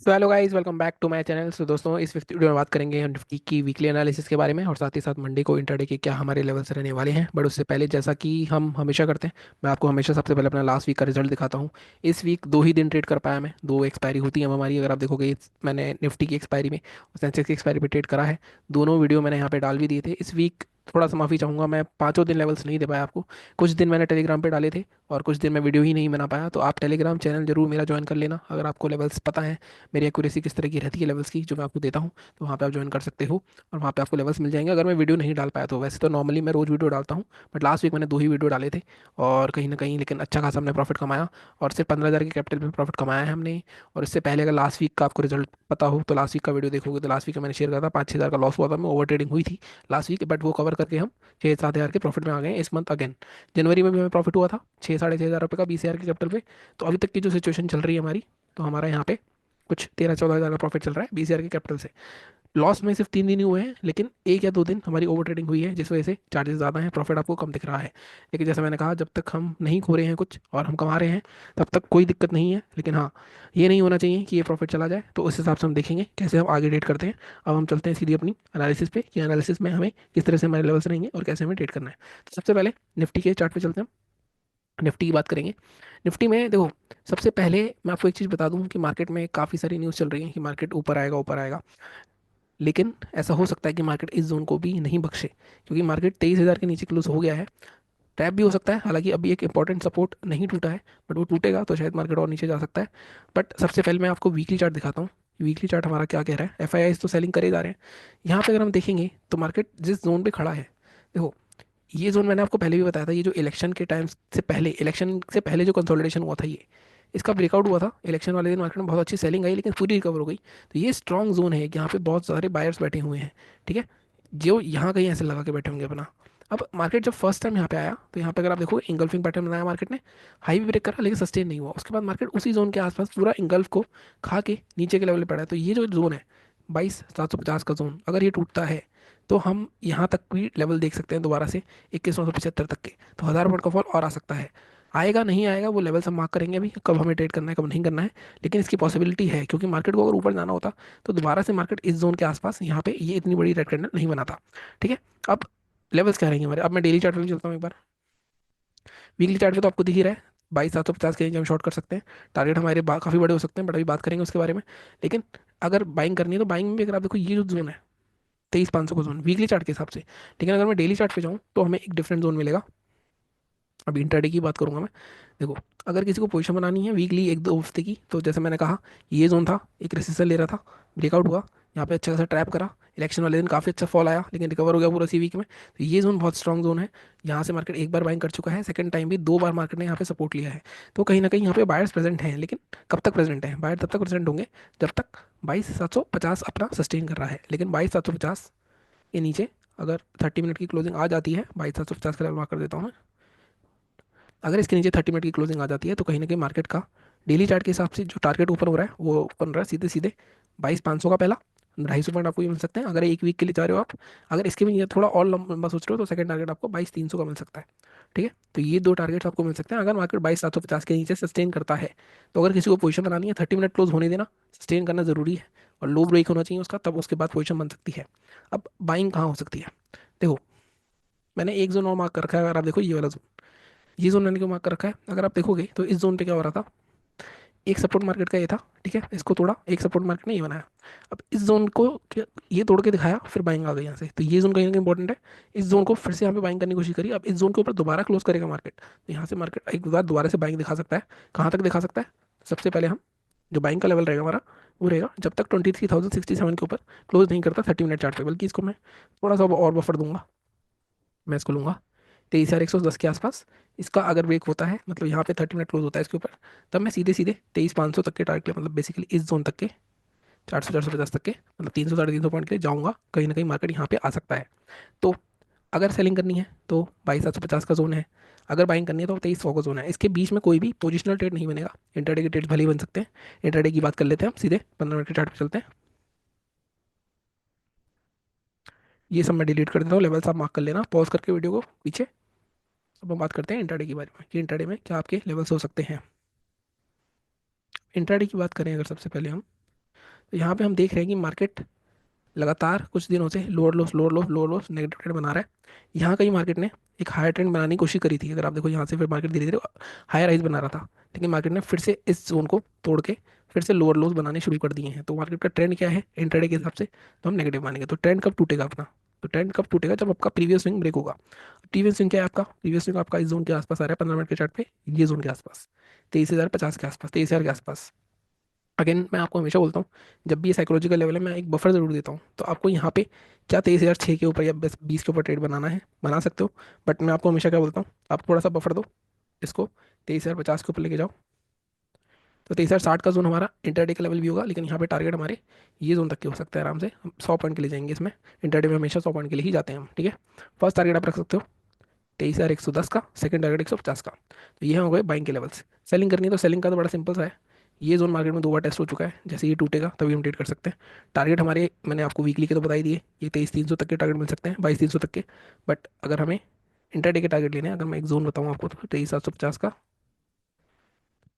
So hello guys, welcome back to my channel. So दोस्तों, इस video में बात करेंगे हम निफ्टी की वीकली एनालिसिस के बारे में और साथ ही साथ मंडे को इंटरडे के क्या हमारे लेवल्स रहने वाले हैं। बट उससे पहले, जैसा कि हम हमेशा करते हैं, मैं आपको हमेशा सबसे पहले अपना लास्ट वीक का रिजल्ट दिखाता हूँ। इस वीक 2 ही दिन ट्रेड कर पाया मैं, 2 एक्सपायरी होती है हमारी। अगर आप देखोगे, मैंने निफ्टी की एक्सपायरी में और सेंसेक्स की एक्सपायरी पे ट्रेड करा है। दोनों वीडियो मैंने यहाँ पे डाल भी दिए थे। इस वीक थोड़ा सा माफ़ी चाहूँगा, मैं 5 दिन लेवल्स नहीं दे पाया आपको। कुछ दिन मैंने टेलीग्राम पे डाले थे और कुछ दिन मैं वीडियो ही नहीं बना पाया। तो आप टेलीग्राम चैनल जरूर मेरा ज्वाइन कर लेना अगर आपको लेवल्स पता है, मेरी एक्यूरेसी किस तरह की रहती है लेवल्स की, जो मैं आपको देता हूँ। तो वहाँ पे आप ज्वाइन कर सकते हो और वहाँ पे आपको लेवल्स मिल जाएंगे अगर मैं वीडियो नहीं डाल पाया तो। वैसे तो नॉर्मली मैं रोज़ वीडियो डालता हूँ, बट लास्ट वीक मैंने 2 ही वीडियो डाले थे और कहीं ना कहीं लेकिन अच्छा खासा हमने प्रॉफिट कमाया। और सिर्फ 15,000 के कैपिटल पे प्रॉफिट कमाया है हमने। और इससे पहले अगर लास्ट वीक का आपको रिजल्ट पता हो तो लास्ट वीक का वीडियो देखोगे तो लास्ट वीक का मैंने शेयर करा था 5-6 हज़ार का लॉस हुआ था, मैं ओवर ट्रेडिंग हुई थी लास्ट वीक, बट वो कवर करके हम 6-7 हज़ार के प्रॉफिट में आ गए हैं इस मंथ अगेन। जनवरी में भी हमें प्रॉफिट हुआ था 6-6.5 हज़ार रुपये का 20 हज़ार के कैपिटल पे। तो अभी तक की जो सिचुएशन चल रही है हमारी, तो हमारा यहाँ पे कुछ 13-14 हज़ार का प्रॉफिट चल रहा है 20 हज़ार के कैपिटल से। लॉस में सिर्फ 3 दिन ही हुए हैं, लेकिन 1 या 2 दिन हमारी ओवर ट्रेडिंग हुई है जिस वजह से चार्जेस ज़्यादा हैं, प्रॉफिट आपको कम दिख रहा है। लेकिन जैसा मैंने कहा, जब तक हम नहीं खो रहे हैं कुछ और हम कमा रहे हैं, तब तक कोई दिक्कत नहीं है। लेकिन हाँ, ये नहीं होना चाहिए कि ये प्रॉफिट चला जाए। तो उस हिसाब से हम देखेंगे कैसे हम आगे ट्रेड करते हैं। अब हम चलते हैं सीधी अपनी एनालिसिस पे कि एनालिसिस में हमें किस तरह से हमारे लेवल्स रहेंगे और कैसे हमें ट्रेड करना है। तो सबसे पहले निफ्टी के चार्ट पे चलते हैं, निफ्टी की बात करेंगे। निफ्टी में देखो, सबसे पहले मैं आपको एक चीज़ बता दूं कि मार्केट में काफ़ी सारी न्यूज़ चल रही है कि मार्केट ऊपर आएगा ऊपर आएगा। लेकिन ऐसा हो सकता है कि मार्केट इस जोन को भी नहीं बख्शे, क्योंकि मार्केट 23 हज़ार के नीचे क्लोज हो गया है। टैप भी हो सकता है, हालांकि अभी एक इंपॉर्टेंट सपोर्ट नहीं टूटा है, बट वो टूटेगा तो शायद मार्केट और नीचे जा सकता है। बट सबसे पहले मैं आपको वीकली चार्ट दिखाता हूँ। वीकली चार्ट हमारा क्या कह रहा है, एफ आई आई तो सेलिंग करे जा रहे हैं। यहाँ पे अगर हम देखेंगे तो मार्केट जिस जोन पे खड़ा है, देखो, ये जोन मैंने आपको पहले भी बताया था, ये जो इलेक्शन के टाइम से पहले, इलेक्शन से पहले जो कंसोलिडेशन हुआ था, ये इसका ब्रेकआउट हुआ था। इलेक्शन वाले दिन मार्केट में बहुत अच्छी सेलिंग आई, लेकिन पूरी रिकवर हो गई। तो ये स्ट्रॉन्ग जोन है, यहाँ पे बहुत सारे बायर्स बैठे हुए हैं। ठीक है, जो यहाँ कहीं ऐसे लगा के बैठे होंगे अपना। अब मार्केट जब फर्स्ट टाइम यहाँ पे आया, तो यहाँ पे अगर आप देखो, इंगल्फिंग पैटर्न बनाया मार्केट ने, हाई भी ब्रेक करा लेकिन सस्टेन नहीं हुआ। उसके बाद मार्केट उसी जोन के आसपास पूरा इंगल्फ को खा के नीचे के लेवल पे पड़ा है। तो ये जो जोन है 22,750 का जोन, अगर ये टूटता है तो हम यहाँ तक भी लेवल देख सकते हैं दोबारा से, 21,975 तक के। तो 1,000 पॉइंट का फॉल और आ सकता है। आएगा नहीं आएगा वो लेवल हम मार्क करेंगे अभी, कब हमें ट्रेड करना है कब नहीं करना है। लेकिन इसकी पॉसिबिलिटी है, क्योंकि मार्केट को अगर ऊपर जाना होता तो दोबारा से मार्केट इस जोन के आसपास यहाँ पे ये इतनी बड़ी रेड कैंडल नहीं बनाता। ठीक है, अब लेवल्स क्या रहेंगे हमारे। अब मैं डेली चार्ट पे भी चलता हूँ एक बार। वीकली चार्ट पे तो आपको दिख ही रहा है, 22,750 के रेंज हम शॉर्ट कर सकते हैं। टारगेट हमारे काफ़ी बड़े हो सकते हैं, बट अभी बात करेंगे उसके बारे में। लेकिन अगर बाइंग करनी है तो बाइंग में भी अगर आप देखो, ये जो जोन है 23,500 का जोन वीकली चार्ट के हिसाब से। लेकिन अगर मैं डेली चार्ट पे जाऊँ तो हमें एक डिफरेंट जोन मिलेगा। अभी इंट्राडे की बात करूंगा मैं। देखो, अगर किसी को पोजीशन बनानी है वीकली 1-2 हफ्ते की, तो जैसे मैंने कहा, ये जोन था, एक रेसिस्टर ले रहा था, ब्रेकआउट हुआ, यहाँ पे अच्छा खासा ट्रैप करा। इलेक्शन वाले दिन काफ़ी अच्छा फॉल आया लेकिन रिकवर हो गया पूरा सी वीक में। तो ये जोन बहुत स्ट्रॉन्ग जोन है। यहाँ से मार्केट एक बार बाइंग कर चुका है, सेकंड टाइम भी 2 बार मार्केट ने यहाँ पे सपोर्ट लिया है। तो कहीं ना कहीं यहाँ पे बायर्स प्रेजेंट हैं। लेकिन कब तक प्रेजेंट है बायर, तब तक प्रेजेंट होंगे जब तक 22,750 अपना सस्टेन कर रहा है। लेकिन 22,750 के नीचे अगर 30 मिनट की क्लोजिंग आ जाती है, 22,750 का लेवल मार्क कर देता हूँ मैं। अगर इसके नीचे 30 मिनट की क्लोजिंग आ जाती है तो कहीं ना कहीं मार्केट का डेली चार्ट के हिसाब से जो टारगेट ऊपर हो रहा है वो बन रहा है सीधे सीधे 22,500 का पहला। 250 पॉइंट आपको ये मिल सकते हैं अगर एक वीक के लिए जा रहे हो आप। अगर इसके भी ये थोड़ा और लंबा सोच रहे हो तो सेकंड टारगेट आपको 22,300 का मिल सकता है। ठीक है, तो ये दो टारगेट्स आपको मिल सकते हैं अगर मार्केट 22,750 के नीचे सस्टेन करता है। तो अगर किसी को पोजीशन बनानी है, 30 मिनट क्लोज होने देना, सस्टेन करना जरूरी है और लो ब्रेक होना चाहिए उसका, तब उसके बाद पोजीशन बन सकती है। अब बाइंग कहाँ हो सकती है, देखो, मैंने एक जोन और मार्क कर रखा है। अगर आप देखो, ये वाला जोन, ये जोन मैंने क्यों मार्क कर रखा है, अगर आप देखोगे तो इस जोन पे क्या हो रहा था, एक सपोर्ट मार्केट का ये था। ठीक है, इसको तोड़ा, एक सपोर्ट मार्केट ने ये बनाया। अब इस जोन को ये तोड़ के दिखाया, फिर बाइंग आ गई यहाँ से। तो ये जोन कहीं ना कहीं इंपॉर्टेंट है। इस जोन को फिर से यहाँ पे बाइंग करने की कोशिश करी। अब इस जोन के ऊपर दोबारा क्लोज करेगा मार्केट, तो यहाँ से मार्केट एक बार दोबारा से बाइंग दिखा सकता है। कहाँ तक दिखा सकता है, सबसे पहले हम, जो बाइंग का लेवल रहेगा हमारा, वो रहेगा जब तक 23,067 के ऊपर क्लोज नहीं करता 30 मिनट चार्ट पे। बल्कि इसको मैं थोड़ा सा और बफर दूंगा, मैं इसको लूंगा 23,110 के आसपास। इसका अगर ब्रेक होता है, मतलब यहाँ पे 30 मिनट क्लोज होता है इसके ऊपर, तब मैं सीधे सीधे 23,500 तक के टारगेट, मतलब बेसिकली इस जोन तक के, 400-450 तक के, मतलब 300-350 पॉइंट के लिए जाऊँगा। कहीं ना कहीं मार्केट यहाँ पे आ सकता है। तो अगर सेलिंग करनी है तो 22,750 का जोन है, अगर बाइंग करनी है तो 23,100 का जोन है। इसके बीच में कोई भी पोजिशनल ट्रेड नहीं बनेगा, इंटरडे के ट्रेड भले ही बन सकते हैं। इंटरडे की बात कर लेते हैं हम, सीधे 15 मिनट के चार्ट पे चलते हैं। ये सब मैं डिलीट कर देता हूँ, लेवल्स आप मार्क कर लेना पॉज करके वीडियो को पीछे। अब हम बात करते हैं इंटरडे के बारे में कि इंटरडे में क्या आपके लेवल्स हो सकते हैं। इंट्राडे की बात करें अगर सबसे पहले हम, तो यहाँ पे हम देख रहे हैं कि मार्केट लगातार कुछ दिनों से lower loss lower loss lower loss negative trend बना रहा है। यहाँ कहीं मार्केट ने एक हायर ट्रेंड बनाने की कोशिश करी थी, अगर आप देखो यहाँ से फिर मार्केट धीरे धीरे हायर हाइज बना रहा था, लेकिन मार्केट ने फिर से इस जोन को तोड़ के फिर से लोअर लोस बनाने शुरू कर दिए हैं। तो मार्केट का ट्रेंड क्या है इंट्राडे के हिसाब से, तो हम नेगेटिव मानेंगे। तो ट्रेंड कब टूटेगा अपना, तो ट्रेंड कब टूटेगा जब आपका प्रीवियस स्विंग ब्रेक होगा। प्रीवियस स्विंग क्या है आपका, प्रीवियस स्विंग आपका इस जोन के आसपास आ रहा है 15 मिनट के चार्ट पे, ये जोन के आसपास 23,050 के आसपास, 23,000 के आसपास। अगेन मैं आपको हमेशा बोलता हूँ, जब भी ये साइकोलॉजिकल लेवल है मैं एक बफर जरूर देता हूँ। तो आपको यहाँ पे क्या 23,006 के ऊपर या बस 20 के ऊपर ट्रेड बनाना है बना सकते हो, बट मैं आपको हमेशा क्या बोलता हूँ, आप थोड़ा सा बफर दो इसको, 23,050 के ऊपर लेके जाओ। तो 23,060 का जोन हमारा इंटरडे का लेवल भी होगा, लेकिन यहाँ पे टारगेट हमारे ये जोन तक के हो सकता है आराम से, हम 100 पॉइंट के लिए जाएंगे इसमें। इंटरडे में हमेशा 100 पॉइंट के लिए ही जाते हैं हम, ठीक है। फर्स्ट टारगेट आप रख सकते हो 23,110 का, सेकंड टारगेट 150 का। तो ये हो गए बाइंग के लेवल्स। सेलिंग करनी है तो सेलिंग का तो बड़ा सिंपल सा है, ये जोन मार्केट में 2 बार टेस्ट हो चुका है, जैसे ये टूटेगा तभी हम ट्रेड कर सकते हैं। टारगेट हमारे मैंने आपको वीकली के तो बता ही दिए, ये 23,300 तक के टारगेट मिल सकते हैं, 22,300 तक के। बट अगर हमें इंटरडे के टारगेट लेने हैं, अगर मैं एक जोन बताऊँ आपको, तो 23,750 का,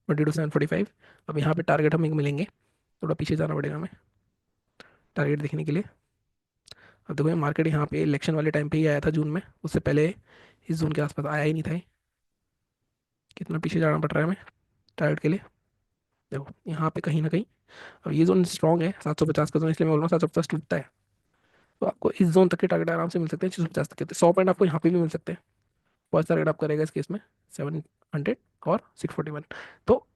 22,745। अब यहाँ पे टारगेट हमें मिलेंगे, थोड़ा पीछे जाना पड़ेगा हमें टारगेट देखने के लिए। अब देखो ये मार्केट यहाँ पे इलेक्शन वाले टाइम पे ही आया था जून में, उससे पहले इस जोन के आसपास आया ही नहीं था ये। कितना पीछे जाना पड़ रहा है हमें टारगेट के लिए, देखो यहाँ पे कहीं ना कहीं। अब ये जोन स्ट्रॉन्ग है 750 का जोन, इसलिए मैं बोल रहा हूँ 750 टूटता है तो आपको इस जोन तक के टारगेट आराम से मिल सकते हैं, 650 तक के। 100 पॉइंट आपको यहाँ पे भी मिल सकते हैं। फर्स्ट टारगेट आपका रहेगा इस केस में 700 और 641। तो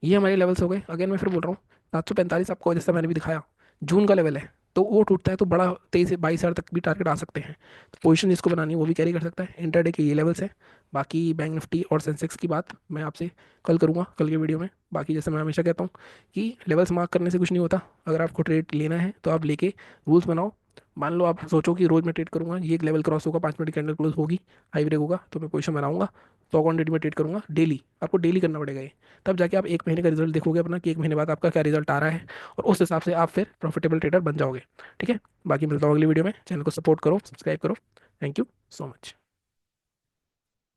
ये हमारे लेवल्स हो गए। अगेन मैं फिर बोल रहा हूँ 745 आपको जैसा मैंने भी दिखाया जून का लेवल है, तो वो टूटता है तो बड़ा 23 से 22 हज़ार तक भी टारगेट आ सकते हैं। तो पोजीशन जिसको बनानी है वो भी कैरी कर सकता है। इंटरडे के ये लेवल्स हैं। बाकी बैंक निफ्टी और सेंसेक्स की बात मैं आपसे कल करूँगा, कल के वीडियो में। बाकी जैसे मैं हमेशा कहता हूँ कि लेवल्स मार्क करने से कुछ नहीं होता, अगर आपको ट्रेड लेना है तो आप लेके रूल्स बनाओ। मान लो आप सोचो कि रोज मैं ट्रेड करूंगा, ये एक लेवल क्रॉस होगा, 5 मिनट कैंडल क्लोज होगी, हाई ब्रेक होगा, तो मैं पोजीशन बनाऊंगा, 100 क्वान्टिटी में ट्रेड करूंगा डेली। आपको डेली करना पड़ेगा ये, तब जाके आप एक महीने का रिजल्ट देखोगे अपना कि एक महीने बाद आपका क्या रिजल्ट आ रहा है, और उस हिसाब से आप फिर प्रॉफिटेबल ट्रेडर बन जाओगे। ठीक है, बाकी मिलता हूँ अगली वीडियो में। चैनल को सपोर्ट करो, सब्सक्राइब करो। Thank you so much.